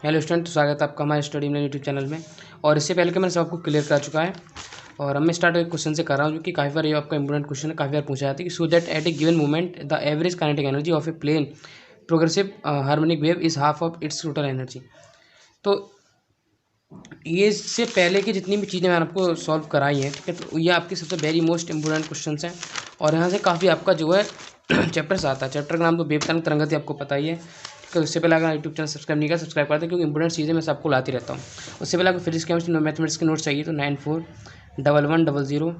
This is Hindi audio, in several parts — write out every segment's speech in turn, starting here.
हेलो स्टूडेंट, तो स्वागत है आपका हमारे स्टडी में यूट्यूब चैनल में। और इससे पहले कि मैंने सबको क्लियर कर चुका है। और अब मैं स्टार्ट एक क्वेश्चन से कर रहा हूँ जो कि काफ़ी बार ये आपका इंपॉर्टेंट क्वेश्चन है, काफ़ी बार पूछा जाता है कि so that at a given moment the average kinetic energy of a plane progressive harmonic wave is half of its total energy. तो ये इससे पहले की जितनी भी चीज़ें मैंने आपको सॉल्व कराई हैं, ठीक है, तो ये आपके सबसे वेरी मोस्ट इंपॉर्टेंट क्वेश्चन हैं। और यहाँ से काफ़ी आपका जो है चैप्टर्स आता है। चैप्टर का नाम तो वेव तरंग तरंगति आपको पता ही है। तो उससे पहले अगर यूट्यूब चैनल सब्सक्राइब नहीं किया सब्सक्राइब करते हैं, क्योंकि इंपॉर्टेंट चीज़ें मैं सबको लाती रहता हूँ। उससे पहले अगर फिजिक्स केमिस्ट्री मैथमेटिक्स के नोट्स चाहिए तो 9411009110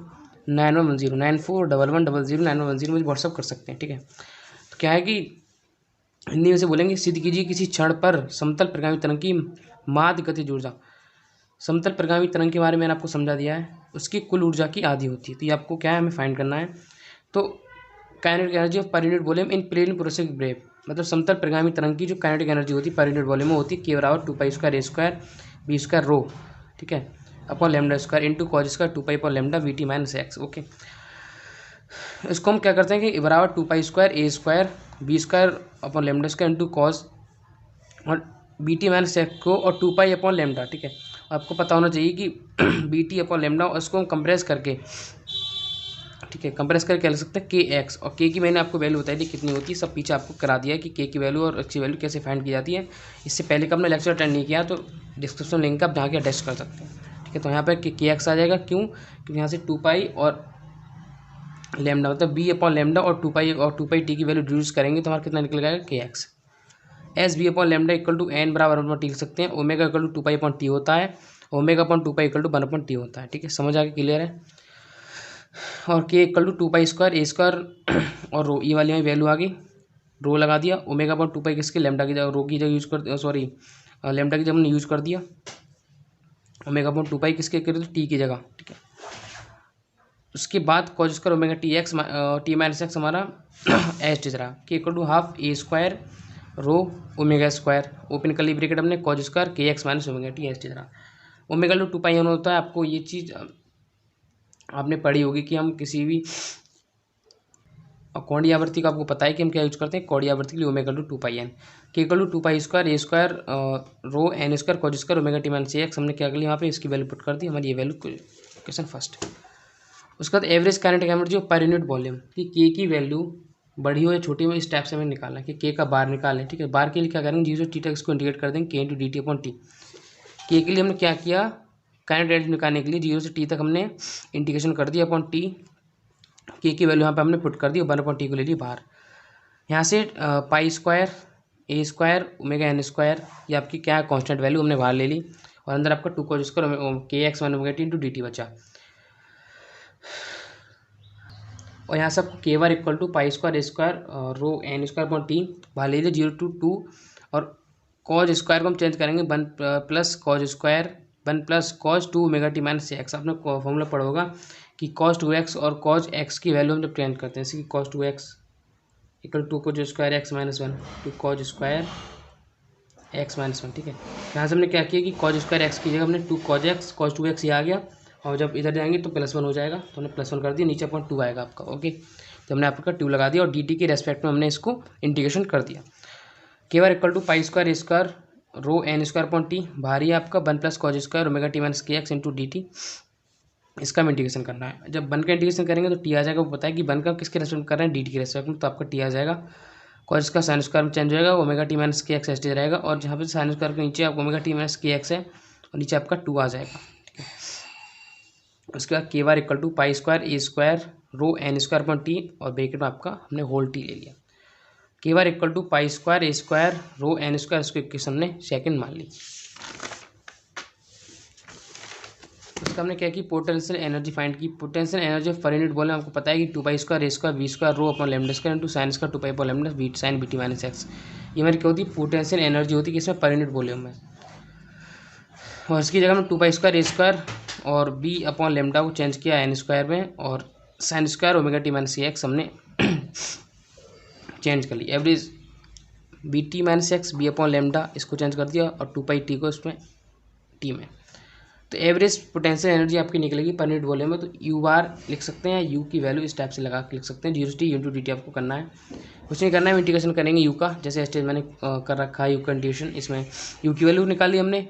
9411009110 मुझे व्हाट्सअप कर सकते हैं, ठीक है। तो क्या है कि हिंदी में से बोलेंगे, सिद्ध कीजिए किसी क्षण पर समतल प्रगामी तरंग की माध्य गतिज ऊर्जा। समतल प्रगामी तरंग के बारे में मैंने आपको समझा दिया है, उसकी कुल ऊर्जा की आधी होती है। तो ये आपको क्या है, हमें फाइंड करना है। तो kinetic energy of per unit volume in plane progressive wave, मतलब समतल प्रगामी तरंग की जो काइनेटिक एनर्जी होती है पर यूनिट वॉल्यूम में होती है, के बराबर 2π² a² b² रो, ठीक है, upon lambda square into cos square 2π upon lambda VT minus X. Okay, इसको हम क्या करते हैं कि बराबर 2π² a² b² upon lambda square into cause और बीटी माइनस एक्स को और 2π अपॉन लैम्डा, ठीक है। आपको पता होना चाहिए कि बीटी अपॉन लैम्डा, और इसको हम कंप्रेस करके, ठीक है, कंप्रेस करके कह सकते हैं के एक्स। और के की मैंने आपको वैल्यू बताई थी कितनी होती है, सब पीछे आपको करा दिया है कि के की वैल्यू और एक्स की वैल्यू कैसे फाइंड की जाती है। इससे पहले का आपने लेक्चर अटेंड नहीं किया तो डिस्क्रिप्शन लिंक आप जाके अटैच कर सकते हैं, ठीक है। तो यहाँ पर के एक्स आ जाएगा, क्यों? क्योंकि यहाँ से 2π और लैम्डा मतलब बी अपॉन लैम्डा और 2π टी की वैल्यू रिड्यूस करेंगे तो हमारा कितना निकल जाएगा, K X. S B upon lambda equal to N बराबर अपॉन टी लिख सकते हैं। Omega equal to 2π upon T होता है, omega upon 2π equal to 1 upon T होता है, ठीक है। समझ आगे क्लियर है। और के इक्वल टू 2π² a² और रो, ये वाली हमें वैल्यू आ गई, रो लगा दिया। ओमेगा अपॉन 2π किसके, लैम्डा की जगह, रो की जगह यूज कर, सॉरी लैम्डा की जगह हमने यूज कर दिया। ओमेगा अपॉन 2π किसके कर टी की जगह, ठीक है। उसके बाद cos square omega t x t minus x हमारा एच टी रहा। K equal to half a² rho omega square, open कर ली ब्रैकेट हमने, कॉज स्क्वायर के x minus omega t h t रहा। ओमेगा टू 2π होता है। आपको ये चीज़ आपने पढ़ी होगी कि हम किसी भी कौंडी आवृत्ति का आपको पता है कि हम क्या यूज करते हैं, कौंडी आवृत्ति के लिए omega to 2πn। K equal to 2π² a² rho N square cos square omega T minus X. हमने क्या कर लिया यहाँ पे, इसकी वैल्यू पुट कर दी, हमारी ये वैल्यू क्वेश्चन फर्स्ट। उसके बाद एवरेज काइनेटिक एनर्जी पर यूनिट वॉल्यूम, कि के की वैल्यू बड़ी हो या छोटी हो, इस टाइप से हमें निकालना है कि के का बार निकालें, ठीक है। बार के लिए क्या करेंगे, 0 से टी तक इसको इंटीग्रेट कर देंगे, के into D T upon T. के लिए हमने क्या किया, काइनेटिक एनर्जी निकालने के लिए 0 से टी तक हमने इंटीग्रेशन कर दिया अपॉन टी। के की वैल्यू यहाँ पे हमने पुट कर दी और 1 अपॉन टी को ले ली बाहर। यहाँ से π² a² ओमेगा एन स्क्वायर, ये आपकी क्या कांस्टेंट वैल्यू हमने बाहर ले ली, और अंदर आपका 2 कॉज स्क्वायर के x minus omega T into D T बचा। और यहाँ से आपको K bar equal to π² a² rho N square upon T बाहर ले लीजिए 0 to 2, और कॉज स्क्वायर को हम चेंज करेंगे 1 plus cos square 1 plus cause 2 omega T minus x. आपने फॉर्मूला पढ़ा होगा कि कॉज 2x और कॉज x की वैल्यू हम जब चेंज करते हैं, जैसे कि cos 2x equal to cos square x minus 1 two cos square x minus 1, ठीक है। यहाँ से हमने क्या किया कि कॉज स्क्वायर एक्स की जगह हमने 2 कॉज एक्स कॉज 2x ये आ गया, और जब इधर जाएंगे तो +1 हो जाएगा, तो हमने +1 कर दिया, नीचे अपॉन 2 आएगा आपका। ओके, तो हमने आपका 2 लगा दिया और डी टी के रेस्पेक्ट में हमने इसको इंटीग्रेशन कर दिया। K bar equal to π² a² rho N square upon T, भारी है आपका 1 plus cos square omega T minus के एक्स इंटू डी टी। इसका हम इंटीग्रेशन करना है। जब 1 का इंटीग्रेशन करेंगे तो टी आ जाएगा, वो पता है कि 1 का किसके रेस्पेक्ट में कर रहे हैं, डी टी के रेस्पेक्ट में, तो आपका टी आ जाएगा। कॉज का साइन स्क्वायर में चेंज हो जाएगा, ओमेगा टी माइनस के एक्स एच टी रहेगा, और जहाँ पे साइन स्क्वायर के नीचे आप ओमेगा टी माइनस के एक्स है और नीचे आपका 2 आ जाएगा, ठीक है। उसके बाद K bar equal to π² a² rho N square upon T, और ब्रैकेट में आपका हमने होल टी ले लिया। K bar equal to π² a² rho N square, इसको इक्वेशन हमने सेकंड मान ली। उसका हमने क्या की, पोटेंशियल एनर्जी फाइंड की। Potential energy of per unit volume आपको पता है कि 2π² a² b² rho upon lambda square into sine square 2π upon lambda B sign BT minus X. ये हमारी क्या होती है, पोटेंशियल एनर्जी होती है किसमें, पर यूनिट वॉल्यूम में। और इसकी जगह में 2π² a² और b अपॉन लैम्डा को चेंज किया एन स्क्वायर में, और sine square omega T minus X हमने चेंज कर ली। Average B T minus X B upon lambda इसको चेंज कर दिया, और 2π टी को इसमें टी में, तो एवरेज पोटेंशियल एनर्जी आपकी निकलेगी पर यूनिट वॉल्यूम में, तो यू बार लिख सकते हैं, यू की वैल्यू इस टाइप से लगा के लिख सकते हैं, 0 टी इंटू डी टी आपको करना है, कुछ नहीं करना है, इंटीग्रेशन करेंगे यू का, जैसे स्टेज मैंने कर रखा है यू का इंटीग्रेशन। इसमें यू की वैल्यू निकाली हमने,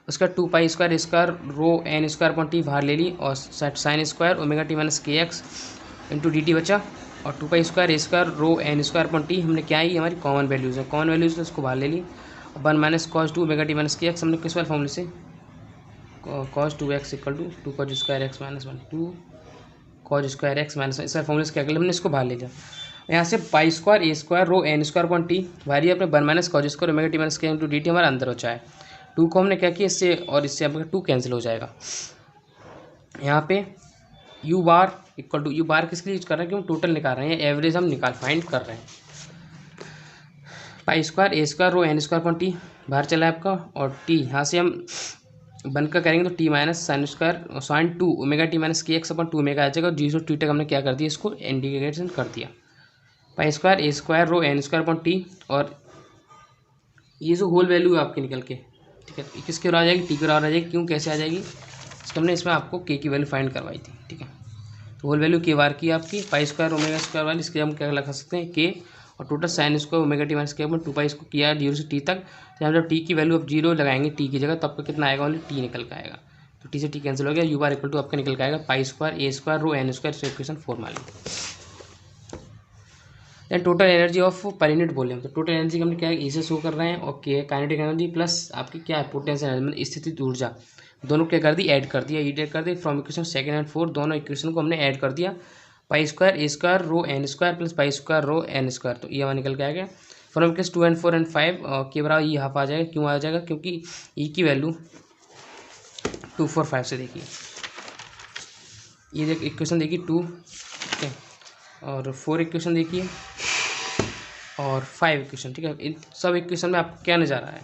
उसका 2 pi square square rho N square upon T बाहर ले ली, और sine square omega T minus के एक्स इंटू डी टी बचा, और 2 pi square rho N square upon t हमने क्या है, हमारी कॉमन वैल्यूज़ है, कॉमन वैल्यूज़ है उसको बाहर ले ली, 1 माइनस कॉस 2 ओमेगा टी माइनस के एक्स हमने किस वाले फॉर्मूले से, cos 2x equal to 2 cos square x minus 1, 2 cos square x minus 1, इस फॉर्मूले से क्या कर लिया हमने, इसको बाहर ले लिया। यहाँ से पाई square A square rho N square upon T बाहरी अपने 1 minus cos square omega T minus के इंटू डी टी हमारा अंदर हो जाए, 2 को हमने क्या किया इससे और इससे आपका 2 कैंसिल हो जाएगा। यहाँ पे U bar equal to, U bar किसके लिए यूज कर रहे हैं, क्यों टोटल निकाल रहे हैं, एवरेज हम फाइंड कर रहे हैं। पाई square A square rho N square upon T बाहर चला है आपका, और टी यहाँ से हम बनकर करेंगे तो T minus sine square sine 2 omega T minus के एक्स अपॉन 2 ओमेगा आ जाएगा, 0 टी तक हमने क्या कर दिया, इसको इंटीग्रेशन कर दिया। Pi square A square rho N square upon T, और ये जो होल वैल्यू है आपकी निकल के, ठीक है, किसके बराबर आ जाएगी, टी के बराबर आ जाएगी, क्यों कैसे आ जाएगी, इसको हमने इसमें आपको के की वैल्यू फाइंड करवाई थी, ठीक है। तो होल वैल्यू के बार की आपकी पाई स्क्वायर ओमेगा स्क्वायर वाली, इसके हम क्या लगा सकते हैं के, और total sign square omega T minus के अपॉन 2 पाई इसको किया 0 से टी तक, तो हम जब टी की वैल्यू अब 0 लगाएंगे टी की जगह, तो आपका कितना आएगा, ओनली टी निकल के आएगा, तो टी से टी कैंसिल हो गया, यू बार इक्वल टू आपका निकल के आएगा pi square A square rho N square, equation 4 मान ली। Then total energy of per unit volume, तो टोटल एनर्जी हमने क्या है इसे शो कर रहे हैं, और के काइनेटिक एनर्जी प्लस आपकी क्या है पोटेंशियल एनर्जी मतलब स्थितिज ऊर्जा, दोनों क्या कर दी ऐड कर दिया, ऐड कर दिया फ्रॉम इक्वेशन 2 एंड 4 दोनों इक्वेशन को हमने ऐड कर दिया, pi square A square rho N square plus pi square rho N square, तो ये हमारा निकल के आएगा फ्रॉम इक्वेशन 2 एंड 4 एंड 5 के बराबर ये हाफ आ जाएगा, क्यों आ जाएगा, क्योंकि ई की वैल्यू 2 4 5 से देखिए, ये देख इक्वेशन देखिए 2, ठीक है, और 4 इक्वेशन देखिए, और 5 इक्वेशन, ठीक है, इन सब इक्वेशन में आपको क्या नजर आ रहा है,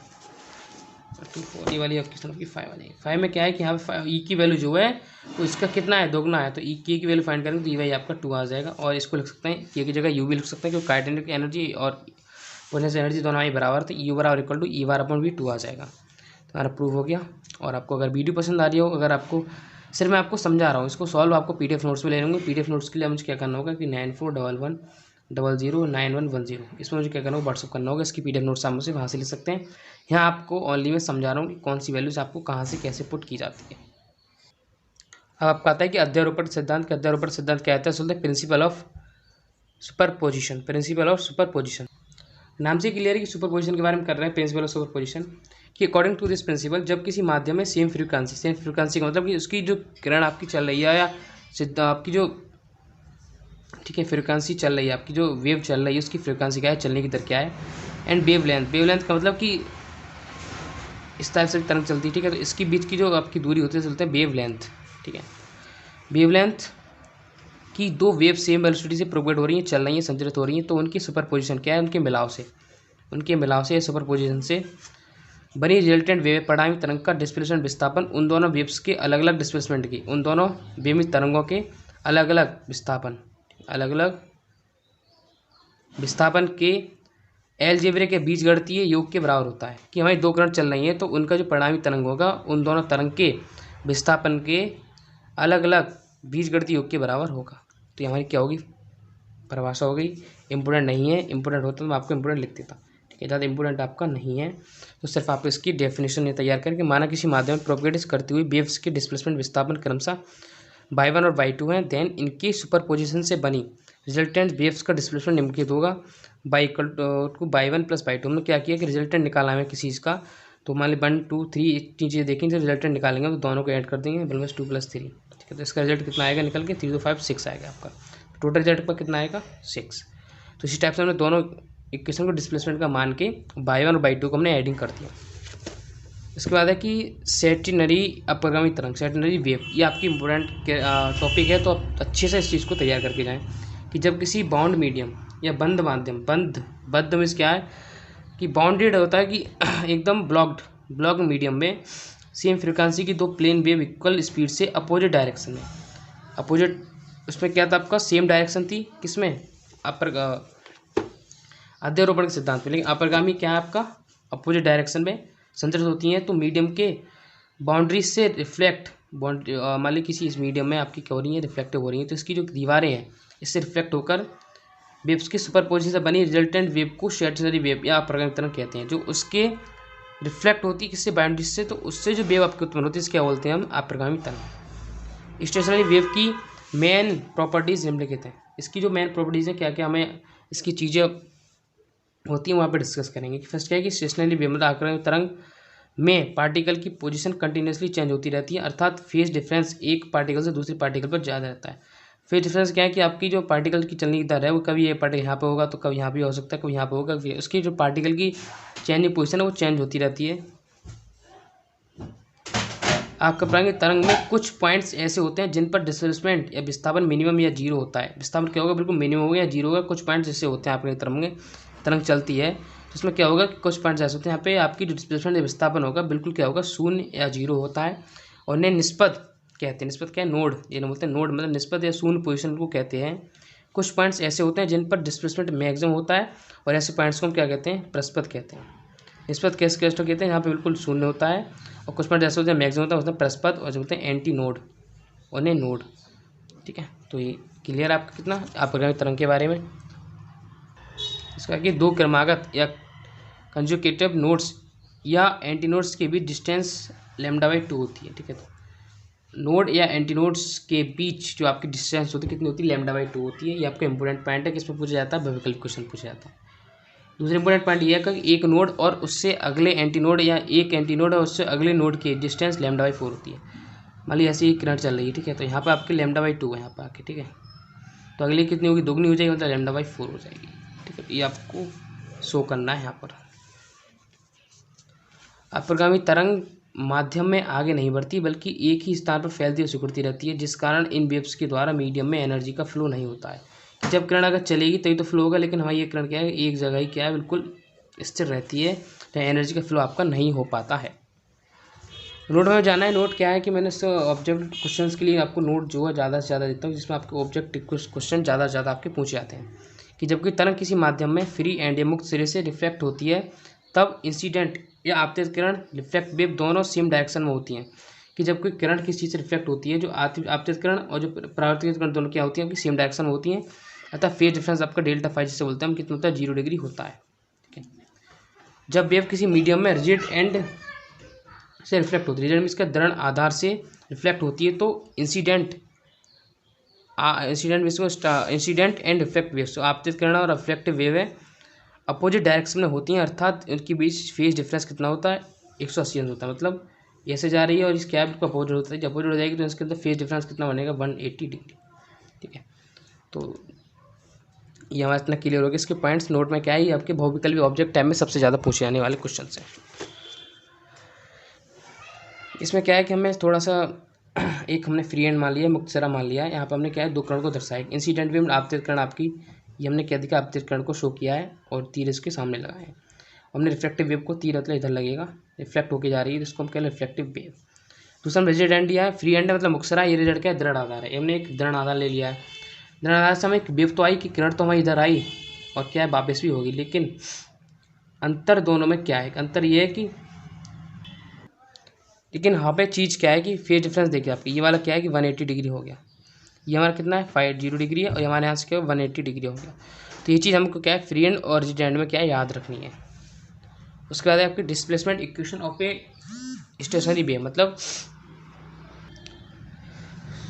2 4 ये वाली इक्वेशन की 5 आ जाएगी, 5 में क्या है कि यहाँ पे ई की वैल्यू जो है तो इसका कितना है, दोगुना है, तो ई की वैल्यू फाइंड करेंगे तो ई वाई आपका 2 आ जाएगा, और इसको लिख सकते हैं के की जगह यू भी लिख सकते हैं, क्योंकि काइनेटिक एनर्जी और पोटेंशियल एनर्जी दोनों हमारी बराबर, तो यू बराबर equal to E bar upon भी 2 आ जाएगा, तो हमारा प्रूव हो गया। और आपको अगर वीडियो पसंद आ रही हो, अगर आपको सिर्फ मैं आपको समझा रहा हूँ, इसको सॉल्व आपको पीडीएफ नोट्स में ले लूँगी, पीडीएफ नोट्स के लिए मुझे क्या करना होगा कि 9411009110 इसमें मुझे क्या करना होगा, व्हाट्सअप करना होगा, इसकी पीडीएफ नोट्स आप मुझसे वहाँ से ले सकते हैं। यहाँ आपको ओनली मैं समझा रहा हूँ कि कौन सी वैल्यूज आपको कहाँ से कैसे पुट की जाती है। अब आपका आता है कि अध्यारोपण सिद्धांत, के अध्यारोपण सिद्धांत क्या आता है, सुनते हैं principle of superposition, principle of superposition नाम से क्लियर है कि सुपरपोजिशन के बारे में कर रहे हैं, प्रिंसिपल ऑफ सुपरपोजिशन कि अकॉर्डिंग टू दिस प्रिंसिपल जब किसी माध्यम में सेम फ्रीक्वेंसी का मतलब कि उसकी जो किरण आपकी चल रही है या आपकी जो, ठीक है, फ्रीक्वेंसी चल रही है, आपकी जो वेव चल रही है उसकी फ्रीक्वेंसी क्या है, चलने की दर क्या है, एंड वेव लेंथ का मतलब कि इस टाइप से तरंग चलती है, ठीक है, तो इसके बीच की जो आपकी दूरी होती है चलते हैं वेव लेंथ, ठीक है, वेव लेंथ की दो वेव सेम वेलोसिटी से प्रोपेगेट हो रही हैं, चल रही हैं, संचरित हो रही हैं, तो उनकी सुपरपोजिशन क्या है, उनके मिलाव से सुपरपोजिशन से बनी रिजल्टेंट वेव परिणामी तरंग का डिस्प्लेसमेंट विस्थापन उन दोनों वेव्स के अलग अलग डिस्प्लेसमेंट की, उन दोनों बेमित तरंगों के अलग अलग विस्थापन के अलजेब्रे के बीजगणितीय योग के बराबर होता है, कि हमारी दो कण चल रही हैं तो उनका जो परिणामी तरंग होगा उन दोनों तरंग के विस्थापन के अलग अलग बीजगणितीय योग के बराबर होगा। तो ये हमारी क्या होगी, परिभाषा हो गई। इम्पोर्टेंट नहीं है, इम्पोर्टेंट होता तो मैं आपको इम्पोर्टेंट लिख देता, ठीक है, ज़्यादा इम्पोर्टेंट आपका नहीं है, तो सिर्फ आप इसकी डेफिनेशन तैयार करके माना किसी माध्यम में प्रोपेगेट करती हुई वेव्स के डिस्प्लेसमेंट विस्थापन क्रमशः y1 और y2 हैं, देन इनकी सुपरपोजिशन से बनी रिजल्टेंट वेव्स का डिस्प्लेसमेंट निम्नलिखित होगा y to y1 plus y2। हमने क्या किया कि रिजल्टेंट निकालना है किसी चीज़ का, तो मान ली 1 2 3 इतनी चीज़ें देखेंगे, रिजल्टेंट निकालेंगे तो दोनों को ऐड कर देंगे, बल्कि 2 + 3, ठीक है, तो इसका रिजल्ट कितना आएगा निकल के 3 2 5 6 आएगा आपका, टोटल रिजल्ट पर कितना आएगा 6। तो इसी टाइप से हमने दोनों इक्वेशन को डिस्प्लेसमेंट का मान के y1 और y2 को हमने एडिंग कर दिया। इसके बाद है कि सेटिनरी अपगामी तरंग, सेटिनरी वेव, ये आपकी इम्पोर्टेंट टॉपिक है, तो आप अच्छे से इस चीज़ को तैयार करके जाएं कि जब किसी बाउंड मीडियम या बंद माध्यम, बंद मीन्स क्या है कि बाउंडेड होता है कि एकदम ब्लॉक्ड मीडियम में सेम फ्रिक्वेंसी की दो प्लेन वेव इक्वल स्पीड से अपोजिट डायरेक्शन में, अपोजिट उसमें क्या था आपका सेम डायरेक्शन थी किसमें, अध्यारोपण के सिद्धांत में, लेकिन अपरगामी क्या है आपका अपोजिट डायरेक्शन में संचरित होती हैं, तो मीडियम के बाउंड्री से रिफ्लेक्ट, बाउंड्री मान ली किसी इस मीडियम में आपकी क्या हो रही है, रिफ्लेक्टिव हो रही है, तो इसकी जो दीवारें हैं इससे रिफ्लेक्ट होकर वेव्स की सुपरपोजिशन से बनी रिजल्टेंट वेव को स्टेशनरी वेव या अपरागिक तरंग कहते हैं। जो उसके रिफ्लेक्ट होती है किससे, बाउंड्री से, तो उससे जो वेव आपकी उत्पन्न होती है क्या बोलते हैं हम, अपरागामी तरंग। स्टेशनरी वेव की मेन प्रॉपर्टीज निम्नलिखित हैं। इसकी जो मेन प्रॉपर्टीज है क्या क्या हमें इसकी चीज़ें होती हैं वहाँ पे डिस्कस करेंगे। फर्स्ट क्या है कि स्टेशनरी वेव मतलब आक्रामक तरंग में पार्टिकल की पोजीशन कंटिन्यूसली चेंज होती रहती है, अर्थात फेज डिफरेंस एक पार्टिकल से दूसरे पार्टिकल पर ज़्यादा रहता है। फेज डिफरेंस क्या है कि आपकी जो पार्टिकल की चलने की दर है वो कभी ये पार्टिकल यहाँ पे होगा तो कभी यहाँ पे हो सकता है, कभी यहाँ पे होगा, कभी उसकी जो पार्टिकल की चेंजिंग पोजीशन है वो चेंज होती रहती है। आपका पाएंगे तरंग में कुछ पॉइंट्स ऐसे होते हैं जिन पर डिस्प्लेसमेंट या विस्थापन मिनिमम या जीरो होता है। विस्थापन क्या होगा, बिल्कुल मिनिमम होगा या जीरो होगा। कुछ पॉइंट्स ऐसे होते हैं आपके तरंग में, तरंग चलती है जिसमें क्या होगा कि कुछ पॉइंट्स ऐसे होते हैं यहाँ पे आपकी जो डिस्प्लेसमेंट या विस्थापन होगा बिल्कुल क्या होगा, शून्य या जीरो होता है। और इन्हें निस्बत कहते हैं। निस्बत क्या है, नोड, ये ना बोलते हैं नोड मतलब निस्बत या शून्य पोजीशन को कहते हैं। कुछ पॉइंट्स ऐसे होते हैं जिन पर डिस्प्लेसमेंट मैक्सिमम होता है और ऐसे पॉइंट्स को हम क्या कहते हैं, प्रस्पत कहते हैं। निस्बत कैसे कहते हैं, यहाँ पे बिल्कुल शून्य होता है, और कुछ पॉइंट ऐसे होते हैं मैक्सिमम होता है उसमें प्रस्पत, और जो होते हैं एंटी नोड और नोड। ठीक है, तो ये क्लियर आपका कितना अपरागामी तरंग के बारे में। इसका कि दो क्रमागत या कंजुगेटिव नोड्स या एंटी नोड्स के बीच डिस्टेंस λ/2 होती है। ठीक है, तो नोड या एंटी नोड्स के बीच जो आपकी डिस्टेंस होती है कितनी होती है, λ/2 होती है। ये आपका इंपॉर्टेंट पॉइंट है कि इसमें पूछा जाता है, वैकल्पिक क्वेश्चन पूछा जाता है। दूसरा इंपॉर्टेंट पॉइंट ये है कि एक नोड और उससे अगले एंटी नोड या एक एंटी नोड और उससे अगले नोड की डिस्टेंस λ/4 होती है। मान लीजिए ऐसे ही करंट चल रही है, ठीक है, तो यहाँ पे आपकी λ/2 है यहाँ पे आके, ठीक है, तो अगली कितनी होगी, दोगुनी हो जाएगी, मतलब λ/4 हो जाएगी। ठीक है, ये आपको शो करना है यहाँ पर। अपगामी तरंग माध्यम में आगे नहीं बढ़ती बल्कि एक ही स्थान पर फैलती और सिकुड़ती रहती है, जिस कारण इन वेव्स के द्वारा मीडियम में एनर्जी का फ्लो नहीं होता है। जब किरण अगर चलेगी तभी तो फ्लो होगा, लेकिन हमारी ये किरण क्या है, एक जगह ही क्या है, बिल्कुल स्थिर रहती है, तो एनर्जी का फ्लो आपका नहीं हो पाता है। नोट में जाना है। नोट क्या है कि मैंने ऑब्जेक्ट क्वेश्चंस के लिए आपको नोट जो है ज़्यादा से ज़्यादा देता हूँ, जिसमें आपके ऑब्जेक्टिव क्वेश्चन ज़्यादा से ज़्यादा आपके पूछे जाते हैं। कि जबकि तरंग किसी माध्यम में फ्री एंड या मुक्त सिरे से रिफ्लेक्ट होती है, तब इंसिडेंट या आपतित किरण रिफ्लेक्ट वेव दोनों सेम डायरेक्शन में होती हैं। कि जब कोई किरण किसी चीज़ से रिफ्लेक्ट होती है, जो आपतित किरण और जो परावर्तित किरण दोनों क्या होती हैं, सेम डायरेक्शन में होती हैं, अतः फेज डिफरेंस आपका डेल्टा फाई जिसे बोलते हैं हम कितना होता है, 0 डिग्री होता है। ठीक है, जब वेव किसी मीडियम में रिजिड एंड से रिफ्लेक्ट होती है, रिजिड में इसका दृढ़ आधार से रिफ्लेक्ट होती है, तो इंसिडेंट एंड रिफ्लेक्ट वेव्स, आपतित किरण और रिफ्लेक्टिव वेव है अपोजिट डायरेक्शन में होती हैं, अर्थात उनके बीच फेज डिफरेंस कितना होता है, 180 अंश होता है। मतलब ऐसे जा रही है और इस कैप को अपोजिट होता है, जब अपोजिट हो जाएगी तो इसके अंदर फेज डिफरेंस कितना बनेगा, 180 डिग्री। ठीक है, तो ये हमारा इतना क्लियर हो गया। इसके पॉइंट्स नोट में क्या है, आपके बहुविकल्पी ऑब्जेक्ट टाइप में सबसे ज़्यादा पूछे जाने वाले क्वेश्चन हैं। इसमें क्या है कि हमें थोड़ा सा एक हमने फ्री एंड मान लिया, मुक्त सिरा मान लिया है। यहाँ पर हमने क्या है, दो किरण को दर्शाया, इंसिडेंट वेव आपतित किरण आपकी, ये हमने क्या दिखा, आपतित किरण को शो किया है और तीर इसके सामने लगा है। हमने रिफ्लेक्टिव वेव को, तीर मतलब इधर लगेगा, रिफ्लेक्ट होकर जा रही है, इसको हम क्या रिफ्लेक्टिव वेव। दूसरा हम रिजिड एंड लिया है, फ्री एंड मतलब मुक्त सिरा, ये रिजिड क्या है, दृढ़ आधार है, हमने एक दृढ़ आधार ले लिया है। दृढ़ आधार से हमें एक वेव तो आई कि किरण तो हमारी इधर आई और क्या है वापस भी होगी, लेकिन अंतर दोनों में क्या है, अंतर ये है कि लेकिन यहाँ पे चीज़ क्या है कि फेज डिफरेंस देखिए आपकी, ये वाला क्या है कि 180 डिग्री हो गया, ये हमारा कितना है 50 डिग्री है, और हमारे यहाँ से क्या है 180 डिग्री हो गया। तो ये चीज़ हमको क्या है फ्री एंड और रिजिड एंड में क्या है याद रखनी है। उसके बाद आपकी displacement equation of a stationary wave, मतलब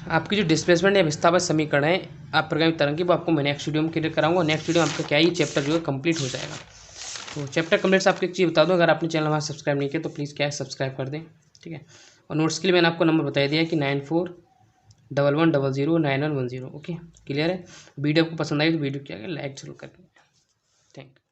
आपकी जो डिस्प्लेसमेंट या विस्थापन समीकरण है अपगामी तरंग की, वो आपको मैं नेक्स्ट वीडियो में क्लियर कराऊंगा। नेक्स्ट वीडियो में आपका क्या ही चैप्टर जो है कंप्लीट हो जाएगा। तो चैप्टर कंप्लीट से आपको एक चीज़ बता दूँ, अगर आपने चैनल हमारा सब्सक्राइब नहीं किया तो प्लीज़ क्या है सब्सक्राइब कर दें। ठीक है, और नोट्स के लिए मैंने आपको नंबर बता दिया है कि 9411009110। ओके, क्लियर है। वीडियो आपको पसंद आई तो वीडियो क्या है लाइक जरूर करें। Thank you.